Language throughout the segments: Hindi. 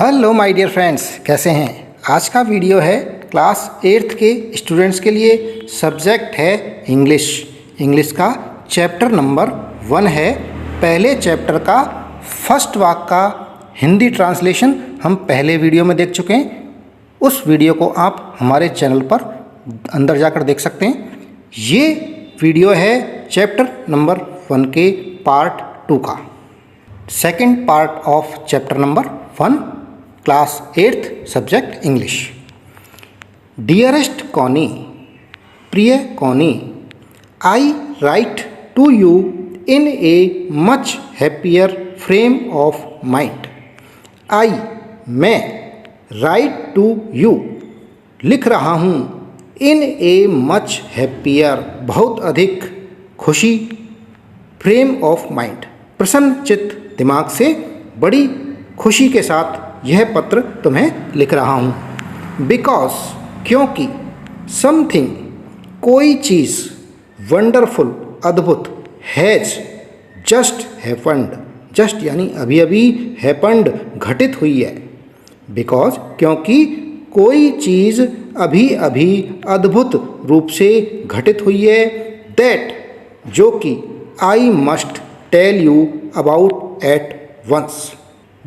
हेलो माय डियर फ्रेंड्स, कैसे हैं। आज का वीडियो है क्लास 8th के स्टूडेंट्स के लिए। सब्जेक्ट है इंग्लिश का चैप्टर नंबर 1 है। पहले चैप्टर का फर्स्ट वाक का हिंदी ट्रांसलेशन हम पहले वीडियो में देख चुके हैं। उस वीडियो को आप हमारे चैनल पर अंदर जाकर देख सकते हैं। ये वीडियो है चैप्टर नंबर 1 के पार्ट 2 का, second part of chapter number 1, class 8th subject English. Dearest Connie, प्रिय Connie, I write to you in a much happier frame of mind. I, मैं, राइट टू यू, लिख रहा हूँ, इन ए मच हैप्पियर, बहुत अधिक खुशी, फ्रेम ऑफ माइंड, प्रसन्न चित्त दिमाग से बड़ी खुशी के साथ यह पत्र तुम्हें लिख रहा हूँ। बिकॉज, क्योंकि, समथिंग, कोई चीज़, वंडरफुल, अद्भुत, हैज़, जस्ट हैपन्ड, जस्ट यानी अभी अभी, हैपन्ड, घटित हुई है। बिकॉज, क्योंकि कोई चीज़ अभी अभी अद्भुत रूप से घटित हुई है। दैट, जो कि, I must tell you about at once.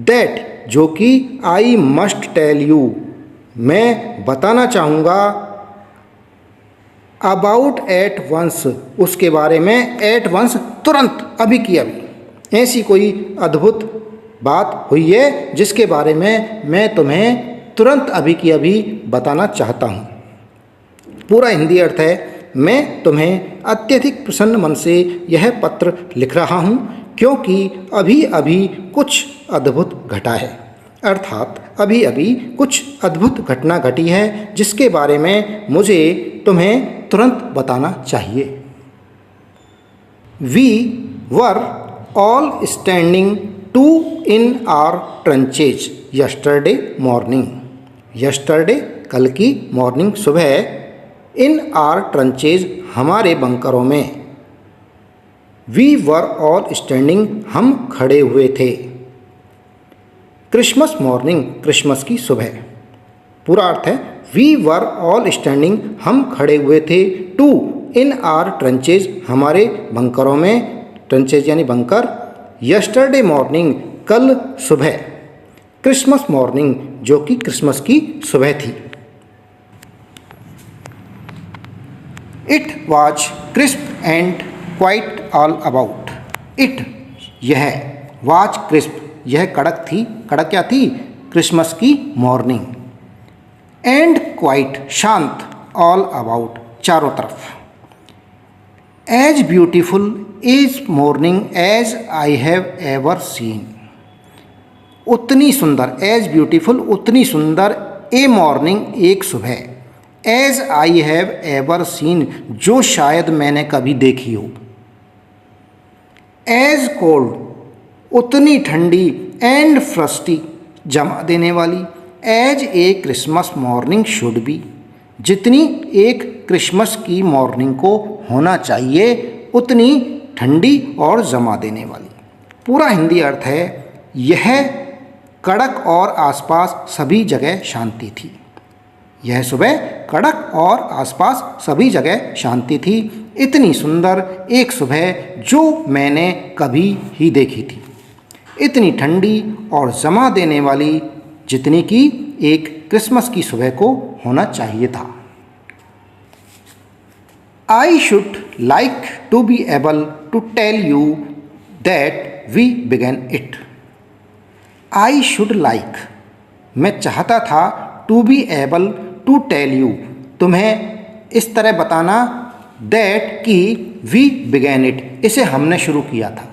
That, जो कि, आई मस्ट टेल यू, मैं बताना चाहूँगा, अबाउट एट वंस, उसके बारे में, एट वंस, तुरंत, अभी की अभी। ऐसी कोई अद्भुत बात हुई है जिसके बारे में मैं तुम्हें तुरंत अभी की अभी बताना चाहता हूँ। पूरा हिंदी अर्थ है, मैं तुम्हें अत्यधिक प्रसन्न मन से यह पत्र लिख रहा हूँ क्योंकि अभी अभी कुछ अद्भुत घटा है। अर्थात अभी अभी कुछ अद्भुत घटना घटी है जिसके बारे में मुझे तुम्हें तुरंत बताना चाहिए। We were all standing to in our trenches yesterday morning. Yesterday, कल की, मॉर्निंग, सुबह, इन आवर ट्रेंचेज, हमारे बंकरों में। वी वर ऑल स्टैंडिंग, हम खड़े हुए थे। क्रिसमस मॉर्निंग, क्रिसमस की सुबह। पूरा अर्थ है, वी वर ऑल स्टैंडिंग, हम खड़े हुए थे। टू इन आवर ट्रेंचेज, हमारे बंकरों में, ट्रेंचेज यानी बंकर। यस्टरडे मॉर्निंग, कल सुबह। क्रिसमस मॉर्निंग, जो कि क्रिसमस की सुबह थी। It was crisp and quite all about. It, यह, वॉज क्रिस्प, यह कड़क थी। कड़क क्या थी? क्रिसमस की मॉर्निंग। एंड क्वाइट, शांत, ऑल अबाउट, चारों तरफ। As beautiful is morning as I have ever seen. उतनी सुंदर, एज ब्यूटीफुल, उतनी सुंदर, ए मॉर्निंग, एक सुबह, as I have ever seen, जो शायद मैंने कभी देखी हो। एज कोल्ड, उतनी ठंडी, एंड फ्रस्टी, जमा देने वाली, as a Christmas morning should be, जितनी एक क्रिसमस की मॉर्निंग को होना चाहिए, उतनी ठंडी और जमा देने वाली। पूरा हिंदी अर्थ है, यह कड़क और आसपास सभी जगह शांति थी। यह सुबह कड़क और आसपास सभी जगह शांति थी। इतनी सुंदर एक सुबह जो मैंने कभी ही देखी थी। इतनी ठंडी और जमा देने वाली जितनी कि एक क्रिसमस की सुबह को होना चाहिए था। I should like to be able to tell you that we began it. I should like, मैं चाहता था, to be able to tell you, तुम्हें इस तरह बताना, दैट कि, वी बिगेन इट, इसे हमने शुरू किया था।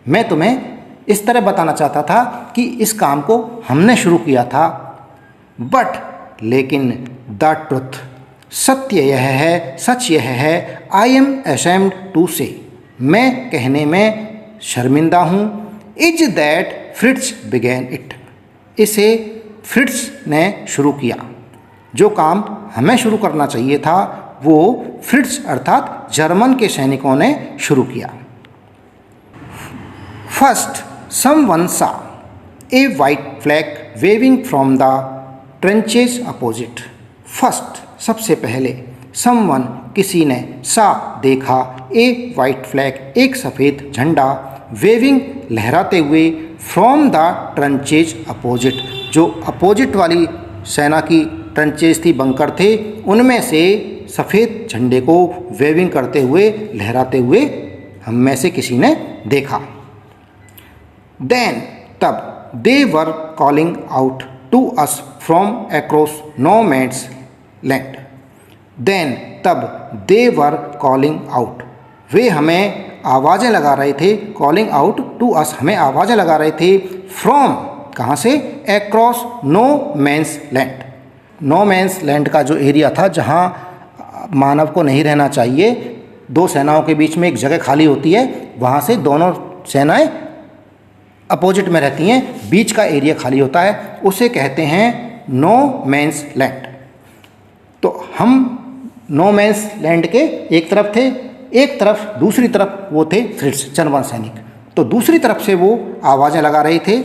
मैं तुम्हें इस तरह बताना चाहता था कि इस काम को हमने शुरू किया था। बट, लेकिन, द ट्रुथ, सत्य यह है, सच यह है, आई एम अशेम्ड टू से, मैं कहने में शर्मिंदा हूँ, is that Fritz began it, इसे फ्रिट्ज ने शुरू किया। जो काम हमें शुरू करना चाहिए था वो फ्रिट्ज अर्थात जर्मन के सैनिकों ने शुरू किया। First, someone saw, a white flag waving from the trenches opposite. First, सबसे पहले, समवन किसी ने, सा देखा, ए वाइट फ्लैग एक सफ़ेद झंडा, वेविंग लहराते हुए, फ्रॉम द ट्रेंचेज अपोजिट जो अपोजिट वाली सेना की ट्रेंचेज थी, बंकर थे, उनमें से सफ़ेद झंडे को वेविंग करते हुए, लहराते हुए हम में से किसी ने देखा। देन तब, they were calling out to us from across no man's land. Then तब, they were calling out way हमें आवाज़ें लगा रहे थे, कॉलिंग आउट टू अस हमें आवाज़ें लगा रहे थे, फ्रॉम कहाँ से, across no man's land. No man's land का जो एरिया था जहाँ मानव को नहीं रहना चाहिए, दो सेनाओं के बीच में एक जगह खाली होती है, वहाँ से दोनों सेनाएं अपोजिट में रहती हैं, बीच का एरिया खाली होता है, उसे कहते हैं नो मैन्स लैंड। तो हम नो मैन्स लैंड के एक तरफ थे, एक तरफ, दूसरी तरफ वो थे फ्रिट्स, जर्मन सैनिक। तो दूसरी तरफ से वो आवाज़ें लगा रहे थे,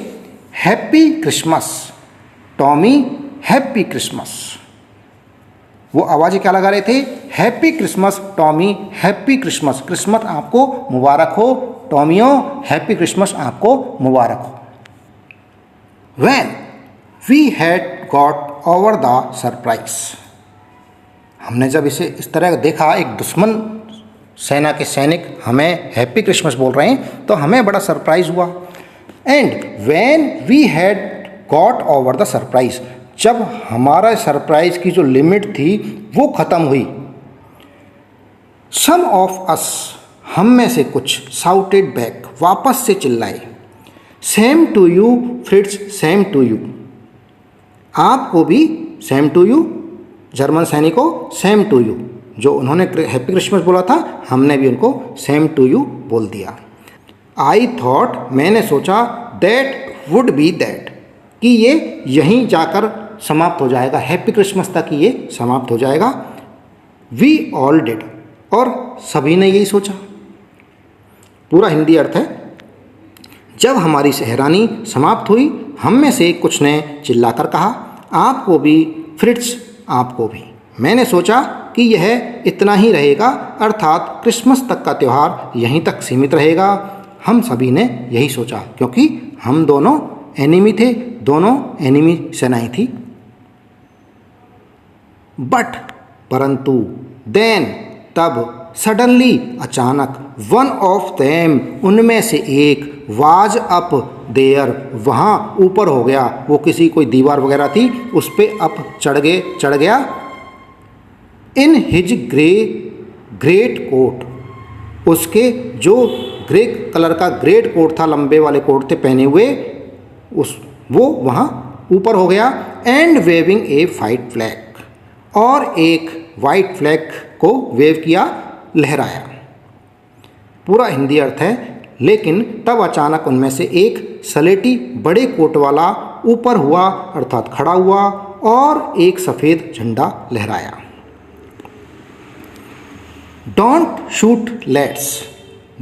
happy Christmas Tommy, happy Christmas. वो आवाज़ें क्या लगा रहे थे, happy Christmas Tommy, happy Christmas, Christmas आपको मुबारक हो टॉमियो, हैप्पी क्रिसमस आपको मुबारक हो। When we had got over the surprise, हमने जब इसे इस तरह देखा, एक दुश्मन सेना के सैनिक हमें हैप्पी क्रिसमस बोल रहे हैं, तो हमें बड़ा सरप्राइज हुआ। And when we had got over the surprise, जब हमारा सरप्राइज की जो लिमिट थी वो ख़त्म हुई, सम ऑफ अस हम में से कुछ, साउटेड बैक वापस से चिल्लाए, same to you Fritz, same to you, आपको भी, सेम टू यू जर्मन सैनिकों, सेम टू यू, जो उन्होंने हैप्पी क्रिसमस बोला था हमने भी उनको सेम टू यू बोल दिया। आई थॉट मैंने सोचा, दैट वुड बी दैट कि ये यहीं जाकर समाप्त हो जाएगा, हैप्पी क्रिसमस तक ये समाप्त हो जाएगा। वी ऑल डिड, और सभी ने यही सोचा। पूरा हिंदी अर्थ है, जब हमारी हैरानी समाप्त हुई, हम में से कुछ ने चिल्लाकर कहा, आपको भी फ्रिट्स, आपको भी। मैंने सोचा कि यह इतना ही रहेगा, अर्थात क्रिसमस तक का त्यौहार यहीं तक सीमित रहेगा। हम सभी ने यही सोचा, क्योंकि हम दोनों एनिमी थे, दोनों एनिमी सेनाएं थी। बट परंतु, देन तब, सडनली अचानक, वन ऑफ देम उनमें से एक, वाज अप देयर वहाँ ऊपर हो गया, वो किसी कोई दीवार वगैरह थी उस पर अप चढ़ गया, इन हिज ग्रेट कोट, उसके जो ग्रे कलर का ग्रेट कोट था, लंबे वाले कोट थे पहने हुए, वो वहाँ ऊपर हो गया। And waving a white flag, और एक वाइट फ्लैग को वेव किया, लहराया। पूरा हिंदी अर्थ है, लेकिन तब अचानक उनमें से एक सलेटी बड़े कोट वाला ऊपर हुआ, अर्थात खड़ा हुआ, और एक सफ़ेद झंडा लहराया। डोंट शूट लेट्स,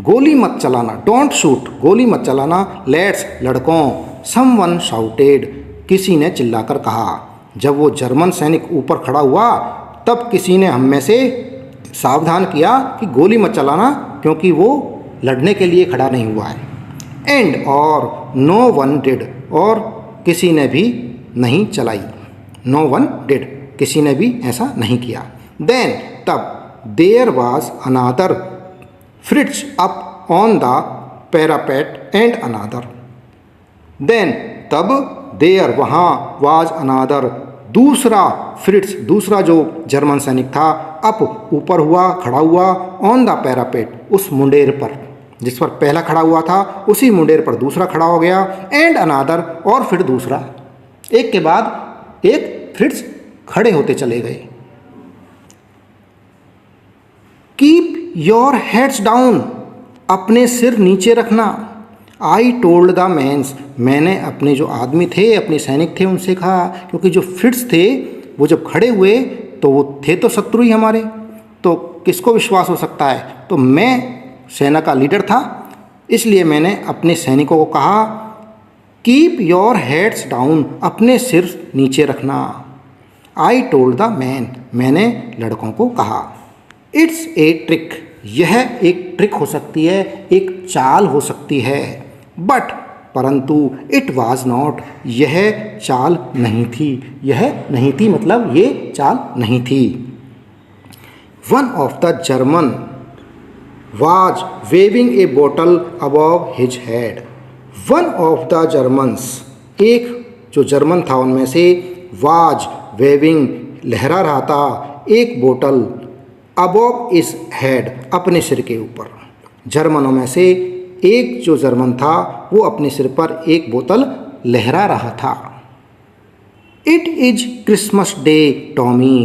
गोली मत चलाना, डोंट शूट गोली मत चलाना, लेट्स लड़कों, समवन शाउटेड किसी ने चिल्लाकर कहा। जब वो जर्मन सैनिक ऊपर खड़ा हुआ, तब किसी ने हम में से सावधान किया कि गोली मत चलाना, क्योंकि वो लड़ने के लिए खड़ा नहीं हुआ है। एंड और नो वन डिड, और किसी ने भी नहीं चलाई, नो वन डिड किसी ने भी ऐसा नहीं किया। देन तब, there was another Fritz up on the parapet and another. Then तब, देयर वहाँ, वाज अनादर दूसरा, फ्रिट्स दूसरा जो जर्मन सैनिक था, अप ऊपर हुआ, खड़ा हुआ, ऑन द पैरापेट उस मुंडेर पर, जिस पर पहला खड़ा हुआ था उसी मुंडेर पर दूसरा खड़ा हो गया। एंड अनादर, और फिर दूसरा, एक के बाद एक फ्रिट्स खड़े होते चले गए। कीप योर हेड्स डाउन, अपने सिर नीचे रखना। आई टोल्ड द मैंस, मैंने अपने जो आदमी थे, अपने सैनिक थे, उनसे कहा, क्योंकि जो फ्रिट्स थे वो जब खड़े हुए तो वो थे तो शत्रु ही हमारे, तो किसको विश्वास हो सकता है। तो मैं सेना का लीडर था, इसलिए मैंने अपने सैनिकों को कहा कीप योर हेड्स डाउन, अपने सिर नीचे रखना। आई टोल्ड द मैन, मैंने लड़कों को कहा। इट्स ए ट्रिक, यह एक ट्रिक हो सकती है, एक चाल हो सकती है। बट परंतु इट वॉज नॉट, यह चाल नहीं थी, यह नहीं थी मतलब ये चाल नहीं थी। One of the German was waving a bottle above his head. One of the Germans, एक जो जर्मन था उनमें से, was waving, लहरा रहा था, एक बोतल above his head, अपने सिर के ऊपर। जर्मनों में से एक जो जर्मन था वो अपने सिर पर एक बोतल लहरा रहा था। It is Christmas day Tommy,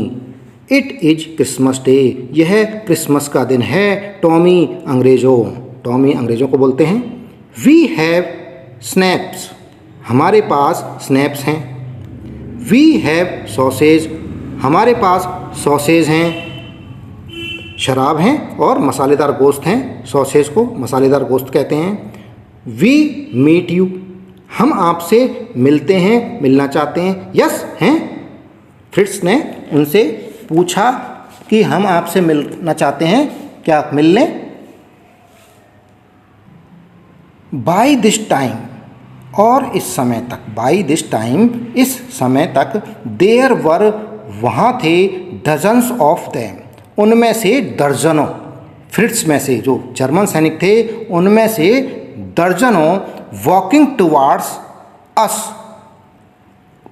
it is Christmas day, यह क्रिसमस का दिन है टॉमी अंग्रेज़ों को बोलते हैं। वी हैव स्नैप्स, हमारे पास स्नैप्स हैं। वी हैव सॉसेज, हमारे पास सॉसेज हैं, शराब हैं और मसालेदार गोश्त हैं, सॉसेज को मसालेदार गोश्त कहते हैं। वी मीट यू, हम आपसे मिलते हैं, मिलना चाहते हैं। यस हैं, फ्रिट्स ने उनसे पूछा कि हम आपसे मिलना चाहते हैं, क्या मिल लें? बाय दिस टाइम, और इस समय तक, बाय दिस टाइम, इस समय तक, देयर वर, वहाँ थे, डजन्स ऑफ देम, उनमें से दर्जनों, फ्रिट्स में से जो जर्मन सैनिक थे उनमें से दर्जनों, वॉकिंग टुवार्ड्स अस,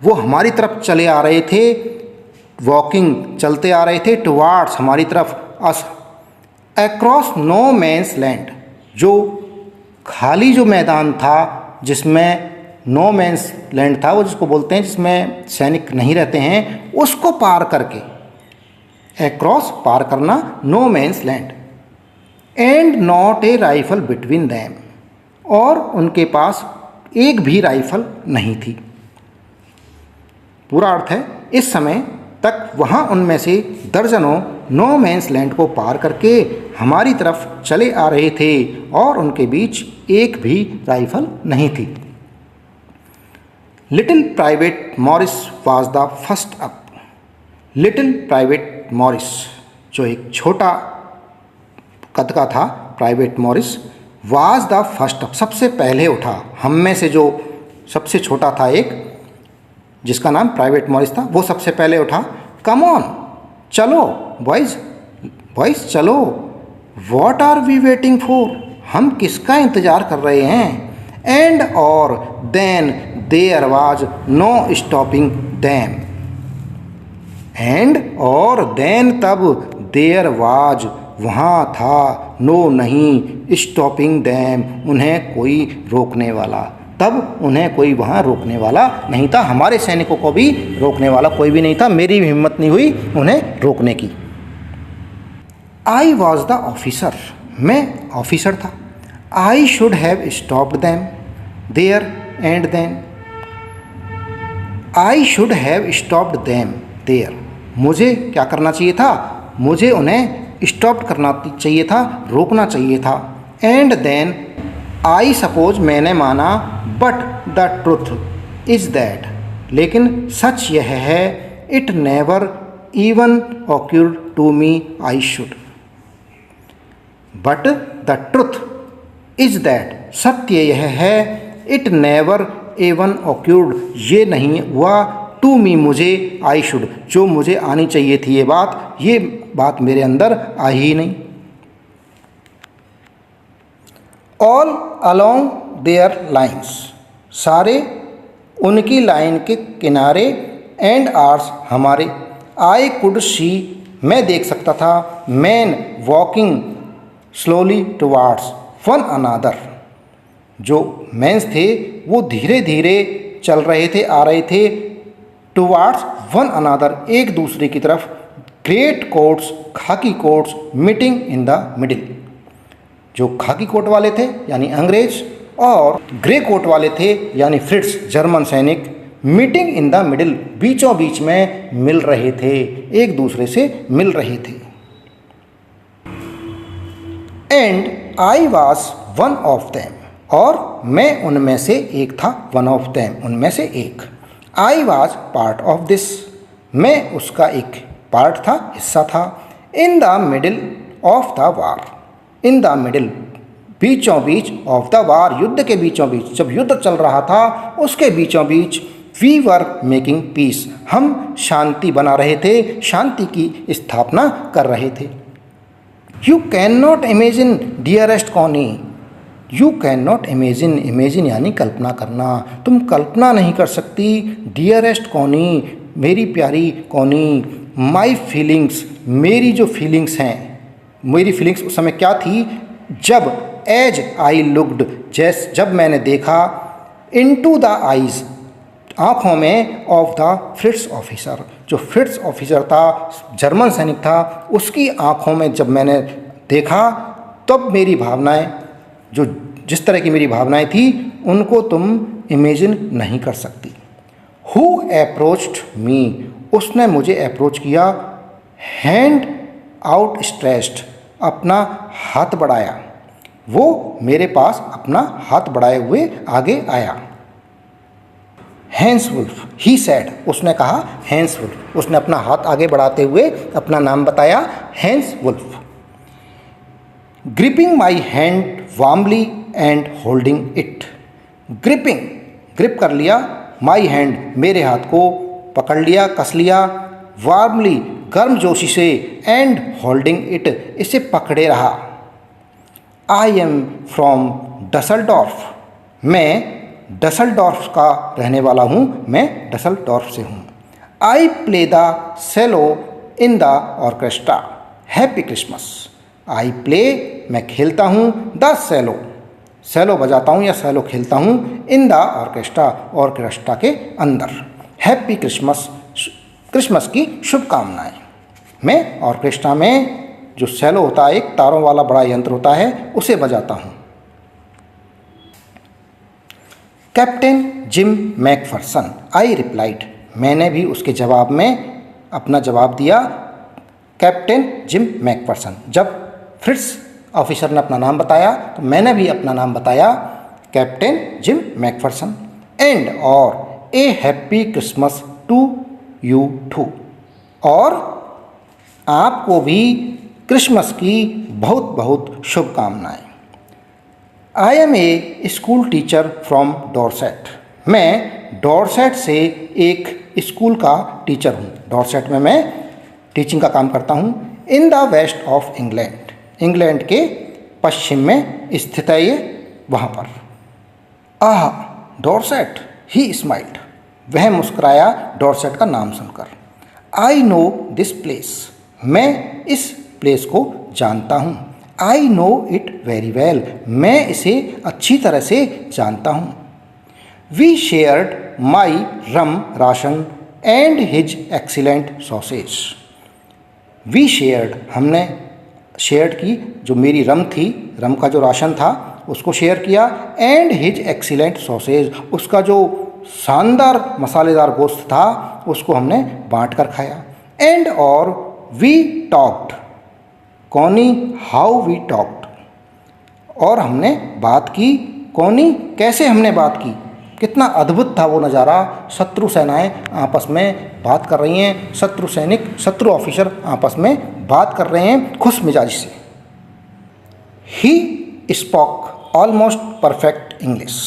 वो हमारी तरफ चले आ रहे थे, वॉकिंग चलते आ रहे थे, टुवार्ड्स हमारी तरफ, अस, अक्रॉस नो मैंस लैंड, जो खाली जो मैदान था जिसमें नो मैंस लैंड था, वो जिसको बोलते हैं जिसमें सैनिक नहीं रहते हैं, उसको पार करके, अक्रॉस पार करना, no man's land. And not a rifle between them, और उनके पास एक भी राइफल नहीं थी। पूरा अर्थ है, इस समय तक वहाँ उनमें से दर्जनों नो मैंस लैंड को पार करके हमारी तरफ चले आ रहे थे और उनके बीच एक भी राइफल नहीं थी। Little private Morris was the first up, little private Morris, जो एक छोटा कद का था, private Morris, was the first up, सबसे पहले उठा, हम में से जो सबसे छोटा था एक, जिसका नाम प्राइवेट मॉरिस था, वो सबसे पहले उठा। कम ऑन, चलो बॉयज़, बॉयज़ चलो। What are we waiting for, हम किसका इंतज़ार कर रहे हैं। एंड और then there was no stopping them, and और देन तब, देयर वाज वहाँ था, नो नहीं, स्टॉपिंग दैम उन्हें कोई रोकने वाला, तब उन्हें कोई वहाँ रोकने वाला नहीं था, हमारे सैनिकों को भी रोकने वाला कोई भी नहीं था, मेरी भी हिम्मत नहीं हुई उन्हें रोकने की। आई वॉज द ऑफिसर, मैं ऑफिसर था। I should have stopped them there and then, I should have stopped them there, मुझे क्या करना चाहिए था, मुझे उन्हें स्टॉप करना चाहिए था, रोकना चाहिए था। एंड देन आई सपोज, मैंने माना, but the truth is that, लेकिन सच यह है, it never even occurred to me I should, but the truth is that, सत्य यह है, इट नेवर एवन ऑक्यूर्ड, ये नहीं हुआ, टू मी मुझे, आई शुड, जो मुझे आनी चाहिए थी ये बात मेरे अंदर आई ही नहीं। ऑल अलोंग देयर लाइन्स, सारे उनकी लाइन के किनारे, एंड आर्स हमारे, आई कुड सी, मैं देख सकता था, man walking slowly towards one another, जो मैंस थे वो धीरे धीरे चल रहे थे, आ रहे थे, टुवार्ड्स वन अनादर, एक दूसरे की तरफ, ग्रेट कोट्स, खाकी quotes, meeting in the middle, जो खाकी कोट वाले थे यानी अंग्रेज, और ग्रे कोट वाले थे यानी फ्रिट्स जर्मन सैनिक, मीटिंग इन द मिडिल, बीचों बीच में मिल रहे थे, एक दूसरे से मिल रहे थे। And I was one of them, और मैं उनमें से एक था, वन ऑफ देम, उनमें से एक। I was part of this, मैं उसका एक पार्ट था, हिस्सा था। इन the middle of the war, in the middle, बीचों बीच, ऑफ द वार, युद्ध के बीचों बीच, जब युद्ध चल रहा था उसके बीचों बीच, वी वर मेकिंग पीस, हम शांति बना रहे थे, शांति की स्थापना कर रहे थे। You can not imagine dearest Connie, you can not imagine, imagine यानी कल्पना करना, तुम कल्पना नहीं कर सकती, डियरेस्ट कॉनी, मेरी प्यारी कॉनी, माई फीलिंग्स, मेरी जो फीलिंग्स हैं, मेरी फीलिंग्स उस समय क्या थी, जब एज आई लुक्ड, जब मैंने देखा, इनटू द आइज़, आँखों में, ऑफ द फ्रिट्स ऑफिसर, जो फ्रिट्स ऑफिसर था, जर्मन सैनिक था, उसकी आँखों में जब मैंने देखा, तब मेरी भावनाएं, जो जिस तरह की मेरी भावनाएं थी, उनको तुम इमेजिन नहीं कर सकती। हु अप्रोच्ड मी, उसने मुझे अप्रोच किया, हैंड आउट स्ट्रेच्ड, अपना हाथ बढ़ाया, वो मेरे पास अपना हाथ बढ़ाए हुए आगे आया। हैंस वुल्फ, ही सैड, उसने कहा हैंस वुल्फ, उसने अपना हाथ आगे बढ़ाते हुए अपना नाम बताया, Hans Wolf. Gripping my hand warmly and holding it, gripping, grip कर लिया, माई हैंड, मेरे हाथ को पकड़ लिया, कस लिया, वार्मली, गर्मजोशी से, एंड होल्डिंग इट, इसे पकड़े रहा। आई एम फ्रॉम डसलडॉर्फ, मैं डसलडॉर्फ का रहने वाला हूँ, मैं डसलडॉर्फ से हूँ। I play the cello in the orchestra, happy Christmas. I play, मैं खेलता हूँ, द सेलो, सेलो बजाता हूँ या सेलो खेलता हूँ, इन द ऑर्केस्ट्रा, ऑर्केस्ट्रा के अंदर। हैप्पी क्रिसमस, क्रिसमस की शुभकामनाएँ। मैं ऑर्केस्ट्रा में जो सेलो होता है, एक तारों वाला बड़ा यंत्र होता है, उसे बजाता हूँ। Captain gym McPherson, I replied, मैंने भी उसके जवाब में अपना जवाब दिया, कैप्टन जिम मैकफरसन। जब फ्रिट्स ऑफिसर ने अपना नाम बताया तो मैंने भी अपना नाम बताया, कैप्टन जिम मैकफरसन। एंड और a happy Christmas to you too, और आपको भी क्रिसमस की बहुत बहुत शुभकामनाएँ। I am a school teacher from Dorset, मैं डॉर्सेट से एक स्कूल का टीचर हूँ, डॉर्सेट में मैं टीचिंग का काम करता हूँ। In the west of England, England के पश्चिम में स्थित है ये, वहाँ पर। आह डॉर्सेट, ही स्माइल्ड, वह मुस्कुराया डॉर्सेट का नाम सुनकर। आई नो दिस प्लेस, मैं इस प्लेस को जानता हूँ। I know it very well, मैं इसे अच्छी तरह से जानता हूँ। We shared my rum ration and his excellent sausage, we shared, हमने शेयर की, जो मेरी रम थी, रम का जो राशन था उसको शेयर किया, एंड हिज एक्सीलेंट सॉसेज, उसका जो शानदार मसालेदार गोश्त था उसको हमने बांट कर खाया। एंड और वी टॉक्ड, कौनी, हाउ वी टॉक्ड, और हमने बात की, कौनी, कैसे हमने बात की। कितना अद्भुत था वो नज़ारा, शत्रु सेनाएं आपस में बात कर रही हैं, शत्रु सैनिक, शत्रु ऑफिसर आपस में बात कर रहे हैं खुश मिजाज से। He spoke almost perfect English,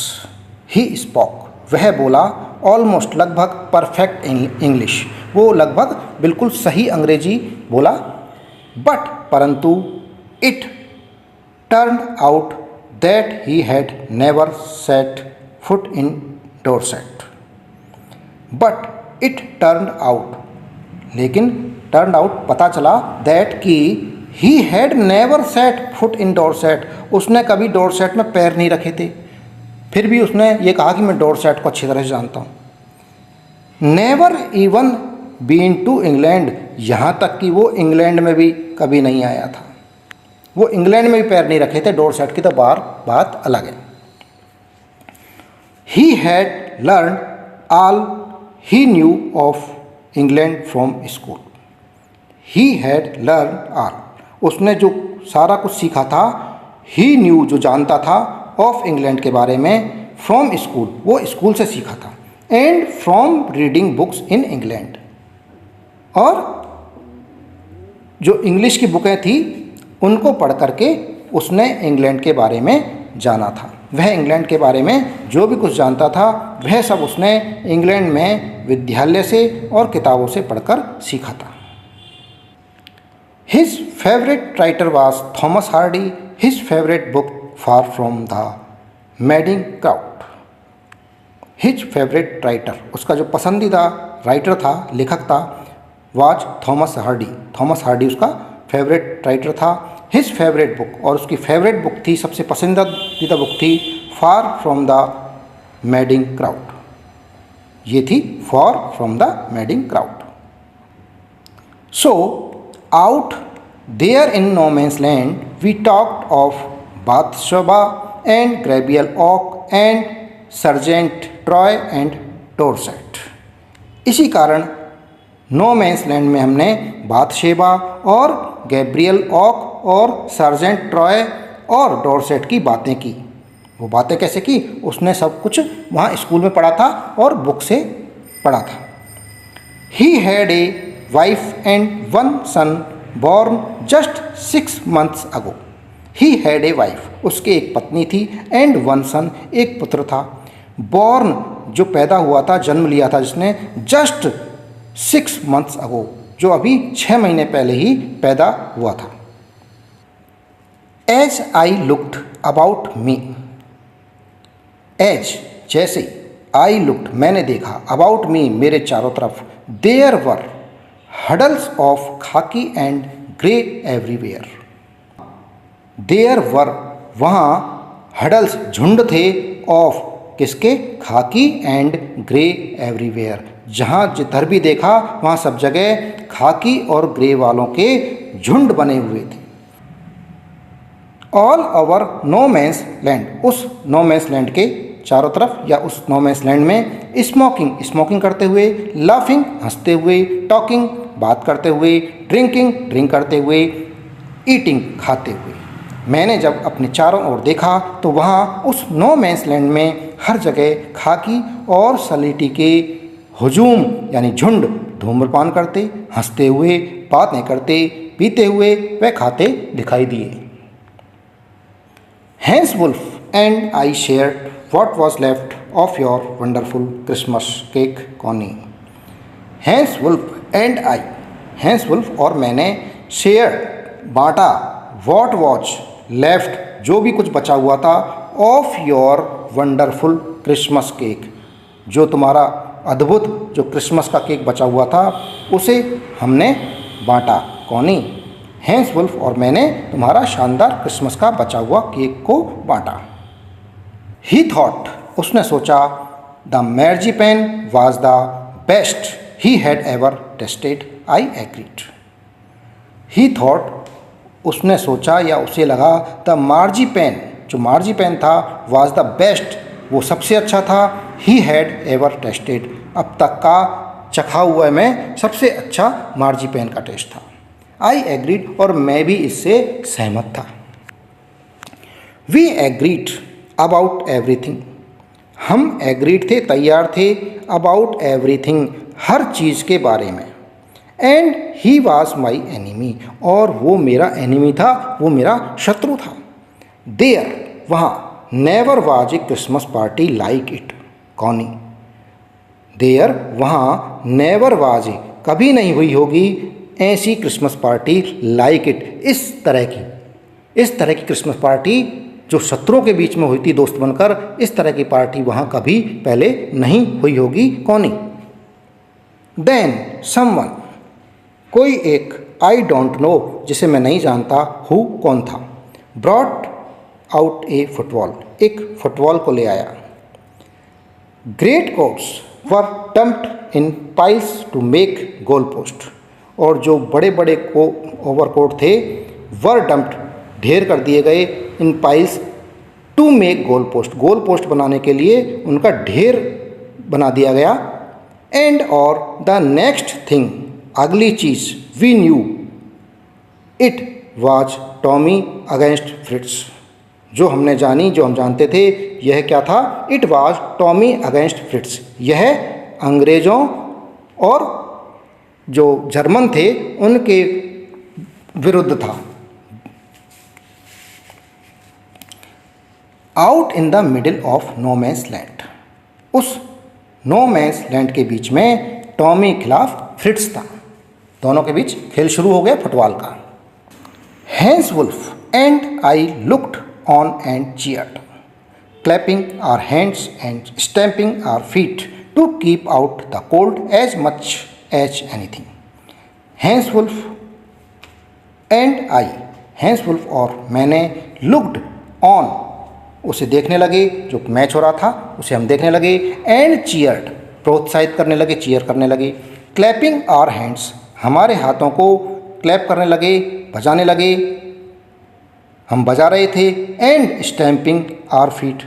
he spoke, वह बोला, ऑलमोस्ट, लगभग, परफेक्ट इंग्लिश, वो लगभग बिल्कुल सही अंग्रेजी बोला। बट, परंतु, it turn out that he had never set foot in Dorset. But it turn out, लेकिन टर्न आउट पता चला, दैट कि he had never set foot in Dorset, उसने कभी डॉर्सेट में पैर नहीं रखे थे। फिर भी उसने ये कहा कि मैं डॉर्सेट को अच्छी तरह से जानता हूँ। Never even been to England, यहाँ तक कि वो इंग्लैंड में भी कभी नहीं आया था, वो इंग्लैंड में भी पैर नहीं रखे थे, डॉर्सेट की तो बात अलग है। He had learn all he new of England from school, he had learn all, उसने जो सारा कुछ सीखा था, ही न्यू, जो जानता था, ऑफ इंग्लैंड के बारे में फ्रॉम स्कूल, वो स्कूल से सीखा था, and from reading books in England, और जो इंग्लिश की बुकें थी उनको पढ़ करके उसने इंग्लैंड के बारे में जाना था। वह इंग्लैंड के बारे में जो भी कुछ जानता था वह सब उसने इंग्लैंड में विद्यालय से और किताबों से पढ़कर सीखा था। His favorite writer was Thomas Hardy. His favorite book Far From the Madding Crowd. His favorite writer, उसका जो पसंदीदा राइटर था, लेखक था, was Thomas Hardy. Thomas Hardy उसका फेवरेट राइटर था। His favorite book, और उसकी फेवरेट बुक थी, सबसे पसंदीदा बुक थी far from the madding crowd. ये थी far from the madding crowd. So out there in no man's land we talked of Bathsheba and Gabriel Oak and sergeant Troy and Dorset. इसी कारण नो मैंस लैंड में हमने बाथशेबा और गैब्रियल ओक और सर्जेंट ट्रॉय और डोरसेट की बातें की। वो बातें कैसे की? उसने सब कुछ वहाँ स्कूल में पढ़ा था और बुक से पढ़ा था। He had a wife and one son born just 6 months ago. He had a wife, उसकी एक पत्नी थी, एंड वन सन, एक पुत्र था, बॉर्न जो पैदा हुआ था, जन्म लिया था जिसने, जस्ट 6 months अगो, जो अभी 6 महीने पहले ही पैदा हुआ था। As I looked about me, as जैसे, आई लुक्ड मैंने देखा, अबाउट मी मेरे चारों तरफ, there were huddles of khaki and grey everywhere. There were वहाँ हडल्स झुंड थे, ऑफ किसके? खाकी एंड ग्रे एवरीवेयर। जहाँ जिधर भी देखा वहाँ सब जगह खाकी और ग्रे वालों के झुंड बने हुए थे। All over no man's land, उस नो मैंस लैंड के चारों तरफ या उस नो मैंस लैंड में स्मोकिंग करते हुए, लाफिंग हंसते हुए, टॉकिंग बात करते हुए, ड्रिंक करते हुए, ईटिंग खाते हुए। मैंने जब अपने चारों ओर देखा तो वहाँ उस नो मैंस लैंड में हर जगह खाकी और सलेटी के हुजूम यानी झुंड धूम्रपान करते, हंसते हुए, बातें करते, पीते हुए व खाते दिखाई दिए। Hans Wolf and I shared what was left of your wonderful Christmas cake, Connie. Hans Wolf and I, Hans Wolf और मैंने, शेयर बांटा, what was left जो भी कुछ बचा हुआ था, of your wonderful Christmas cake जो तुम्हारा अद्भुत जो क्रिसमस का केक बचा हुआ था उसे हमने बांटा। कौनी? हैंस वुल्फ और मैंने तुम्हारा शानदार क्रिसमस का बचा हुआ केक को बांटा। ही थॉट, उसने सोचा, the marzipan was the best he had ever tasted, I agreed. He thought, उसने सोचा या उसे लगा, द मार्जीपेन जो मार्जीपेन था, वाज द बेस्ट वो सबसे अच्छा था, ही हैड एवर टेस्टेड अब तक का चखा हुआ में सबसे अच्छा मार्जीपेन का टेस्ट था। आई एग्रीड और मैं भी इससे सहमत था। वी एग्रीड अबाउट एवरीथिंग, हम एग्रीड थे, तैयार थे, अबाउट एवरीथिंग हर चीज़ के बारे में। And he was my enemy और वो मेरा एनिमी था, वो मेरा शत्रु था। देयर वहाँ, never was a Christmas party like it, कौनी? देयर वहाँ, नेवर वाज ए कभी नहीं हुई होगी, ऐसी क्रिसमस पार्टी लाइक इट इस तरह की क्रिसमस पार्टी जो शत्रुओं के बीच में हुई थी दोस्त बनकर, इस तरह की पार्टी वहाँ कभी पहले नहीं हुई होगी। कौनी? देन समवन कोई एक, आई डोंट नो जिसे मैं नहीं जानता, हु कौन था, ब्रॉट आउट ए फुटबॉल एक फुटबॉल को ले आया। Great coats were dumped in piles to make goal posts और जो बड़े बड़े ओवरकोट थे वर डम्प्ड ढेर कर दिए गए, in piles to make goal post बनाने के लिए उनका ढेर बना दिया गया। एंड और द नेक्स्ट थिंग अगली चीज़, we knew it was Tommy against Fritz, जो हमने जानी, जो हम जानते थे, यह क्या था? It was Tommy against Fritz. यह अंग्रेज़ों और जो जर्मन थे उनके विरुद्ध था। Out in the middle of no man's land. उस नो मैंस लैंड के बीच में टॉमी के खिलाफ फ्रिट्ज था। दोनों के बीच खेल शुरू हो गया फुटबॉल का। Hans Wolf and I looked on and cheered, clapping our hands and stamping our feet to keep out the cold as much as anything. Hans Wolf and I, Hans Wolf और मैंने, लुक्ड ऑन, उसे देखने लगे, जो मैच हो रहा था उसे हम देखने लगे, एंड चीयर्ड, प्रोत्साहित करने लगे, चीयर करने लगे, क्लैपिंग आवर हैंड्स, हमारे हाथों को क्लैप करने लगे, बजाने लगे, हम बजा रहे थे, एंड स्टैम्पिंग आवर फीट,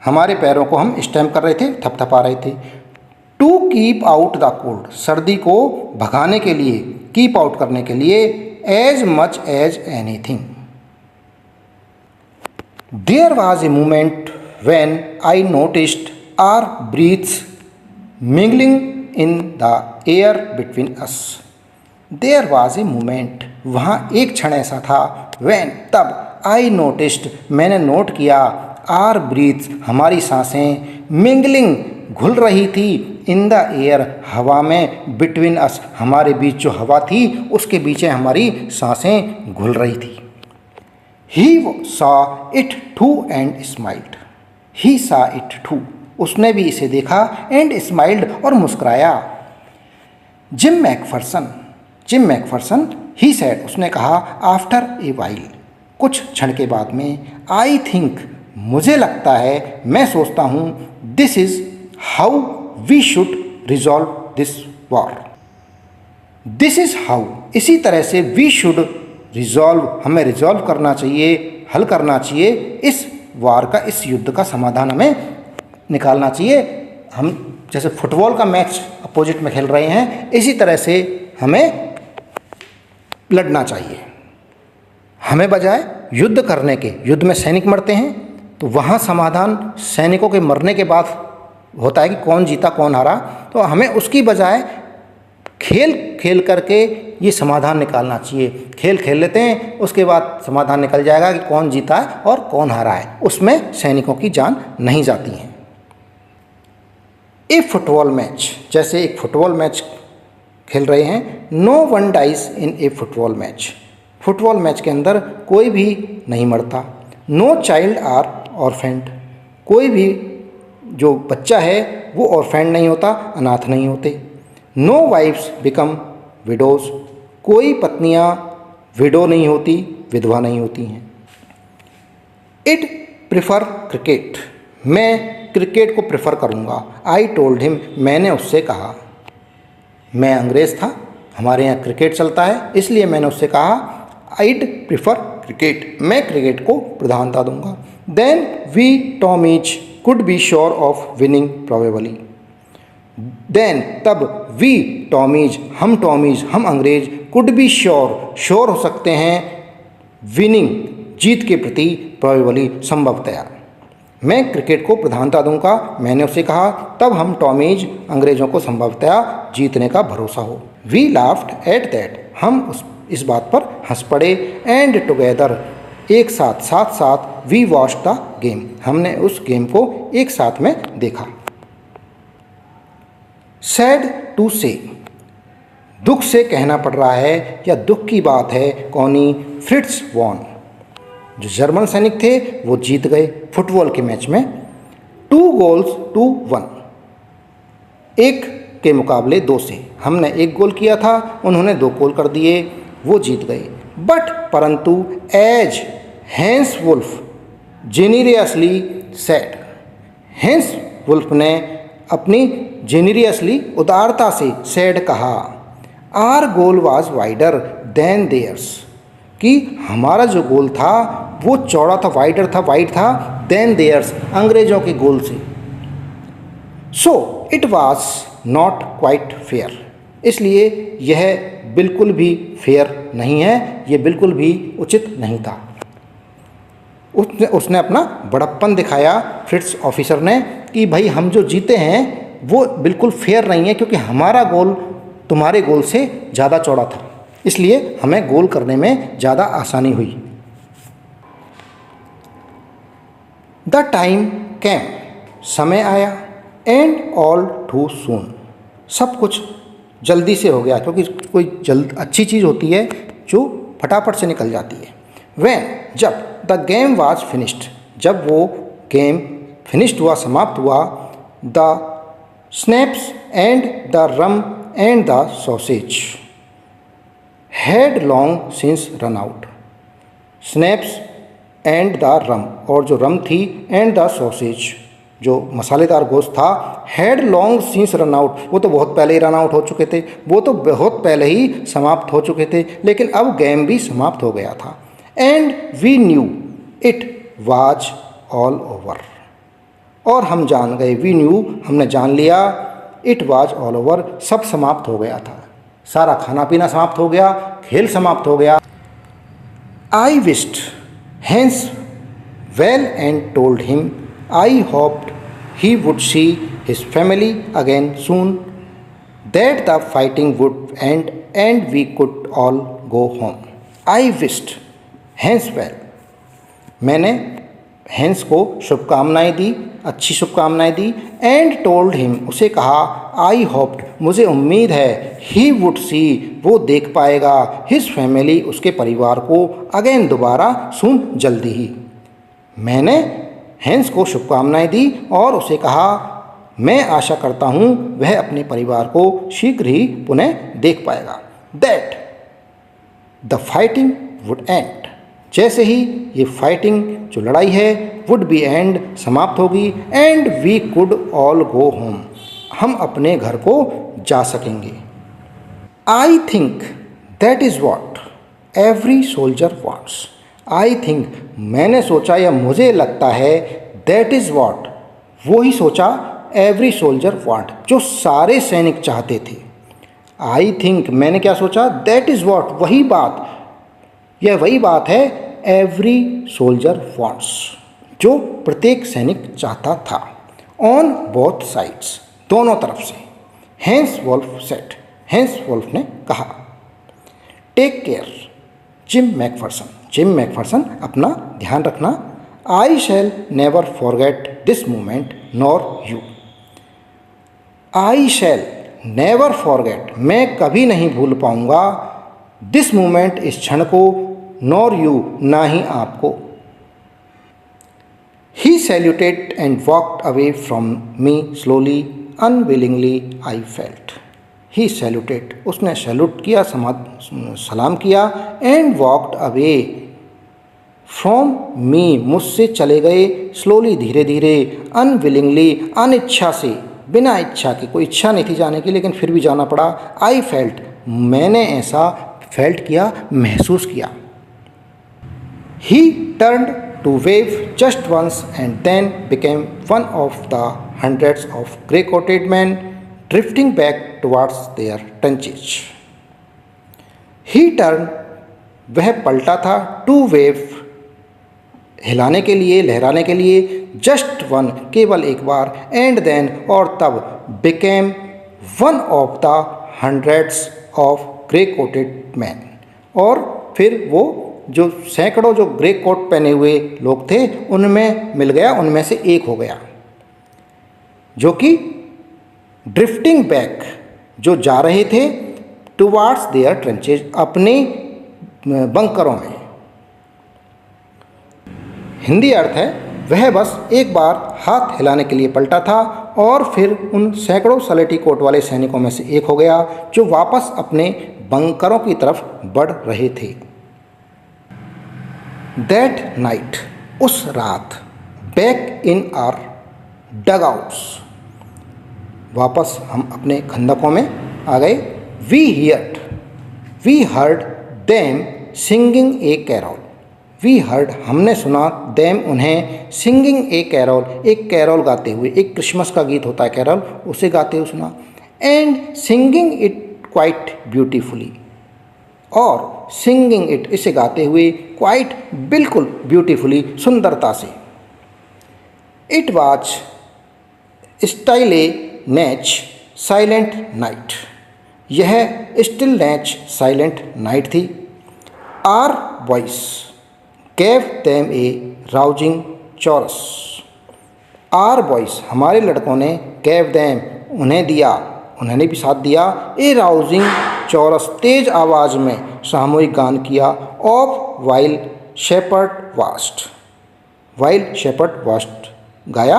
हमारे पैरों को हम स्टैम्प कर रहे थे, थपथपा रहे थे। To keep out the cold, सर्दी को भगाने के लिए, कीप आउट करने के लिए, as much as anything. There was a moment when I noticed our breaths mingling in the air between us. There was a moment, वहाँ एक क्षण ऐसा था, व्हेन, तब, आई नोटिस्ड, मैंने नोट किया, आर ब्रीथ्स, हमारी सांसें, मिंगलिंग, घुल रही थी, इन द एयर, हवा में, बिटवीन अस, हमारे बीच जो हवा थी उसके बीच में हमारी सांसें घुल रही थी। He saw it too and smiled, he saw it too, उसने भी इसे देखा, एंड स्माइल्ड, और मुस्कुराया। जिम मैकफरसन, ही सेड, उसने कहा, आफ्टर ए वाइल, कुछ क्षण के बाद में, आई थिंक, मुझे लगता है, मैं सोचता हूँ, this is how we should resolve this war. This is how, इसी तरह से, वी शुड रिजॉल्व, हमें रिजॉल्व करना चाहिए, हल करना चाहिए, इस वार का, इस युद्ध का समाधान हमें निकालना चाहिए। हम जैसे फुटबॉल का मैच अपोजिट में खेल रहे हैं, इसी तरह से हमें लड़ना चाहिए। हमें बजाय युद्ध करने के, युद्ध में सैनिक मरते हैं तो वहाँ समाधान सैनिकों के मरने के बाद होता है कि कौन जीता कौन हारा, तो हमें उसकी बजाय खेल खेल करके ये समाधान निकालना चाहिए। खेल खेल लेते हैं, उसके बाद समाधान निकल जाएगा कि कौन जीता है और कौन हारा है, उसमें सैनिकों की जान नहीं जाती है। ए फुटबॉल मैच, जैसे एक फुटबॉल मैच खेल रहे हैं, no one dies in a football match, football match के अंदर कोई भी नहीं मरता। नो चाइल्ड आर ऑर्फेंड, कोई भी जो बच्चा है वो ऑर्फेंड नहीं होता, अनाथ नहीं होते। नो वाइफ्स बिकम विडोज, कोई पत्नियां विडो नहीं होती, विधवा नहीं होती हैं। इट प्रिफर क्रिकेट, मैं क्रिकेट को प्रेफर करूँगा। आई टोल्ड हिम, मैंने उससे कहा, मैं अंग्रेज़ था, हमारे यहाँ क्रिकेट चलता है, इसलिए मैंने उससे कहा, आईड प्रिफर क्रिकेट, मैं क्रिकेट को प्रधानता दूंगा। Then we Tommies could be sure of winning probably, then, तब, वी टॉमीज, हम अंग्रेज, कुड बी श्योर, श्योर हो सकते हैं, विनिंग, जीत के प्रति, प्रोबेबली, संभवतया, मैं क्रिकेट को प्रधानता दूंगा, मैंने उसे कहा, तब हम टॉमीज, अंग्रेज़ों को संभवतया जीतने का भरोसा हो। वी लाफ्ड एट दैट, हम इस बात पर हंस पड़े। एंड टुगेदर, एक साथ, साथ साथ, वी वॉच द गेम, हमने उस गेम को एक साथ में देखा। सैड टू से, दुख से कहना पड़ रहा है या दुख की बात है, कौनी, फ्रिट्ज वॉन, जो जर्मन सैनिक थे वो जीत गए फुटबॉल के मैच में 2 गोल्स टू 1, एक के मुकाबले 2 से। हमने 1 गोल किया था, उन्होंने 2 गोल कर दिए, वो जीत गए। बट, परंतु, as Hans Wolf generously said, Hans Wolf ने अपनी जेनिरियसली, उदारता से, सेड कहा, our goal was wider than theirs, कि हमारा जो गोल था वो चौड़ा था, वाइडर था, वाइड था, देन देयर्स, अंग्रेजों के गोल से। So it was not quite fair, इसलिए यह बिल्कुल भी फेयर नहीं है, ये बिल्कुल भी उचित नहीं था। उसने अपना बड़प्पन दिखाया फ्रिट्स ऑफिसर ने कि भाई हम जो जीते हैं वो बिल्कुल फेयर नहीं है, क्योंकि हमारा गोल तुम्हारे गोल से ज़्यादा चौड़ा था, इसलिए हमें गोल करने में ज़्यादा आसानी हुई। द टाइम कैम, समय आया, एंड ऑल टू सून, सब कुछ जल्दी से हो गया, क्योंकि कोई अच्छी चीज़ होती है जो फटाफट से निकल जाती है। वैन, जब, द गेम वॉज फिनिश्ड, जब वो गेम फिनिश्ड हुआ, समाप्त हुआ, the schnapps and the rum and the sausage had long since run out. Schnapps and the rum, और जो रम थी, एंड द सॉसेज, जो मसालेदार गोश्त था, had long since run out, वो तो बहुत पहले ही रन आउट हो चुके थे, वो तो बहुत पहले ही समाप्त हो चुके थे, लेकिन अब गेम भी समाप्त हो गया था। And we knew it was all over, और हम जान गए, वी न्यू, हमने जान लिया, इट वाज ऑल ओवर, सब समाप्त हो गया था, सारा खाना पीना समाप्त हो गया, खेल समाप्त हो गया। आई wished hence well and told him I hoped he would see his family again soon, that the fighting would end and we could all go home. I wished hence well, मैंने हेंस को शुभकामनाएं दी, अच्छी शुभकामनाएं दी, एंड टोल्ड हिम, उसे कहा, आई होप्ड, मुझे उम्मीद है, ही वुड सी, वो देख पाएगा, हिज फैमिली, उसके परिवार को, अगेन, दोबारा, सून, जल्दी ही। मैंने हेंस को शुभकामनाएं दी और उसे कहा, मैं आशा करता हूँ वह अपने परिवार को शीघ्र ही पुनः देख पाएगा। That the fighting would and, जैसे ही ये फाइटिंग, जो लड़ाई है, वुड बी एंड, समाप्त होगी, and we could all go home, हम अपने घर को जा सकेंगे। I think that is what every soldier wants, I think, मैंने सोचा या मुझे लगता है, दैट इज़ वॉट, वो ही सोचा, एवरी सोल्जर वांट, जो सारे सैनिक चाहते थे। आई थिंक, मैंने क्या सोचा, दैट इज़ वॉट, वही बात, यह वही बात है, एवरी सोल्जर वांट्स, जो प्रत्येक सैनिक चाहता था। ऑन बोथ साइड्स, दोनों तरफ से। Hans Wolf said, Hans Wolf ने कहा। Take care Jim Macpherson, Jim Macpherson, अपना ध्यान रखना। I shall never forget this moment nor you, I shall never forget, मैं कभी नहीं भूल पाऊंगा, दिस मोमेंट, इस क्षण को, नॉर यू, ना ही आपको। He saluted and walked away from me slowly, unwillingly I felt. He saluted, उसने सैल्यूट किया, सलाम किया, and walked away from me, मुझसे चले गए, स्लोली, धीरे धीरे, अनविलिंगली, अनिच्छा से, बिना इच्छा के, कोई इच्छा नहीं थी जाने की लेकिन फिर भी जाना पड़ा। आई फेल्ट, मैंने ऐसा फेल्ट किया, महसूस किया। He turned to wave just once and then became one of the hundreds of grey coated men drifting back towards their trenches. He turn, वह पलटा था, टू वेव, हिलाने के लिए, लहराने के लिए, जस्ट वन, केवल एक बार, एंड देन, और तब, became one of the hundreds of grey coated man, और फिर वो जो सैकड़ों जो ग्रे कोट पहने हुए लोग थे उनमें मिल गया, उनमें से एक हो गया, जो कि ड्रिफ्टिंग बैक, जो जा रहे थे, टुवार्ड्स देयर ट्रेंचेज, अपने बंकरों में। हिंदी अर्थ है, वह बस एक बार हाथ हिलाने के लिए पलटा था और फिर उन सैकड़ों सलेटी कोट वाले सैनिकों में से एक हो गया जो वापस अपने बंकरों की तरफ बढ़ रहे थे। दैट नाइट, उस रात, बैक इन आर डगआउट्स, वापस हम अपने खंदकों में आ गए। We heard them singing a carol, we heard, हमने सुना, देम, उन्हें, सिंगिंग ए कैरोल, एक कैरोल गाते हुए, एक क्रिसमस का गीत होता है कैरोल, उसे गाते हुए सुना। And singing it quite beautifully, और सिंगिंग इट, इसे गाते हुए, क्वाइट बिल्कुल, ब्यूटीफुली, सुंदरता से। It was still a such silent night, यह स्टिल नेच साइलेंट नाइट थी। Our voice gave them a rousing chorus, our voice हमारे लड़कों ने, गेव देम उन्हें दिया, उन्होंने भी साथ दिया, ए राउजिंग चॉरस तेज आवाज़ में सामूहिक गान किया, of while shepherds watched, while shepherds watched गाया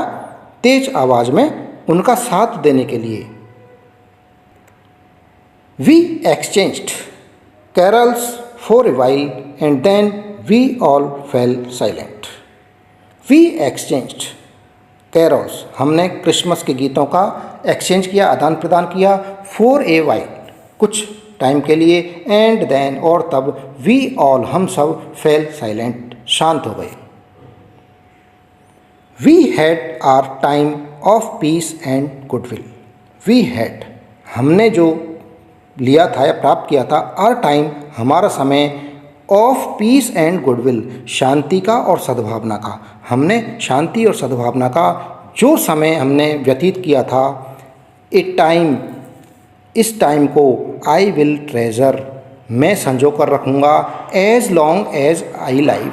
तेज आवाज़ में उनका साथ देने के लिए। We exchanged carols for a while and then we all fell silent. We exchanged carols, हमने क्रिसमस के गीतों का एक्सचेंज किया, आदान प्रदान किया, फॉर ए वाइल कुछ टाइम के लिए, एंड देन और तब, वी ऑल हम सब, फेल साइलेंट शांत हो गए। We had our time of peace and goodwill, we had हमने जो लिया था या प्राप्त किया था, आर टाइम हमारा समय, ऑफ पीस एंड गुडविल शांति का और सद्भावना का, हमने शांति और सद्भावना का जो समय हमने व्यतीत किया था। ए टाइम, इस टाइम को, आई विल ट्रेजर मैं संजो कर रखूँगा, as long as I live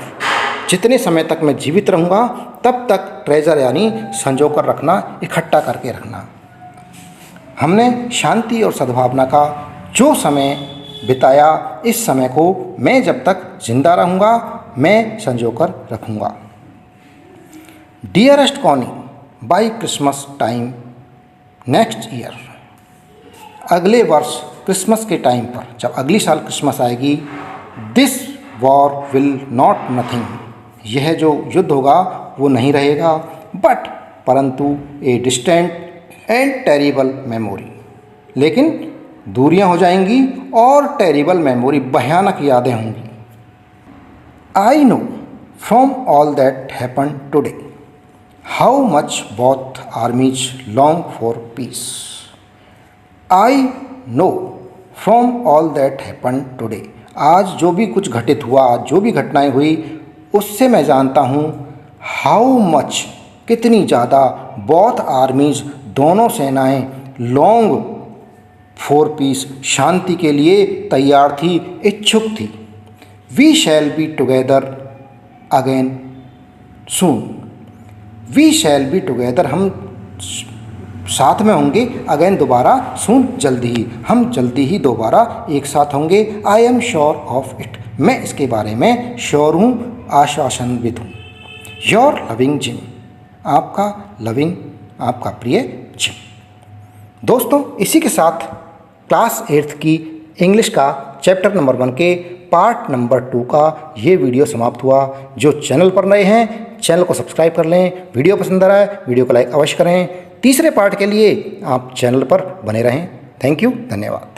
जितने समय तक मैं जीवित रहूँगा तब तक, ट्रेजर यानी संजो कर रखना, इकट्ठा करके रखना। हमने शांति और सद्भावना का जो समय बिताया, इस समय को मैं जब तक जिंदा रहूँगा मैं संजो कर रखूँगा। Dearest Connie, by Christmas time next year, अगले वर्ष क्रिसमस के टाइम पर, जब अगली साल क्रिसमस आएगी, this war will not nothing, यह जो युद्ध होगा वो नहीं रहेगा, बट परंतु a distant and terrible memory, लेकिन दूरियां हो जाएंगी और टेरिबल मेमोरी, भयानक यादें होंगी। I know from all that happen today how much both आर्मीज long for piece. I know from all that happen today, आज जो भी कुछ घटित हुआ, जो भी घटनाएं हुई, उससे मैं जानता हूँ, हाउ मच कितनी ज़्यादा, बोथ आर्मीज दोनों सेनाएं, लॉन्ग फॉर पीस शांति के लिए तैयार थी, इच्छुक थी। We shall be together again soon, we shall be together हम साथ में होंगे, अगेन दोबारा, सून जल्दी ही, हम जल्दी ही दोबारा एक साथ होंगे। I am sure of it, मैं इसके बारे में श्योर हूँ, आश्वासनवित हूँ। योर लविंग जिम, आपका लविंग, आपका प्रिय जिम। दोस्तों, इसी के साथ क्लास 8th की इंग्लिश का चैप्टर नंबर 1 के पार्ट नंबर 2 का ये वीडियो समाप्त हुआ। जो चैनल पर नए हैं, चैनल को सब्सक्राइब कर लें, वीडियो पसंद आ रहा है वीडियो को लाइक अवश्य करें। तीसरे पार्ट के लिए आप चैनल पर बने रहें। थैंक यू, धन्यवाद।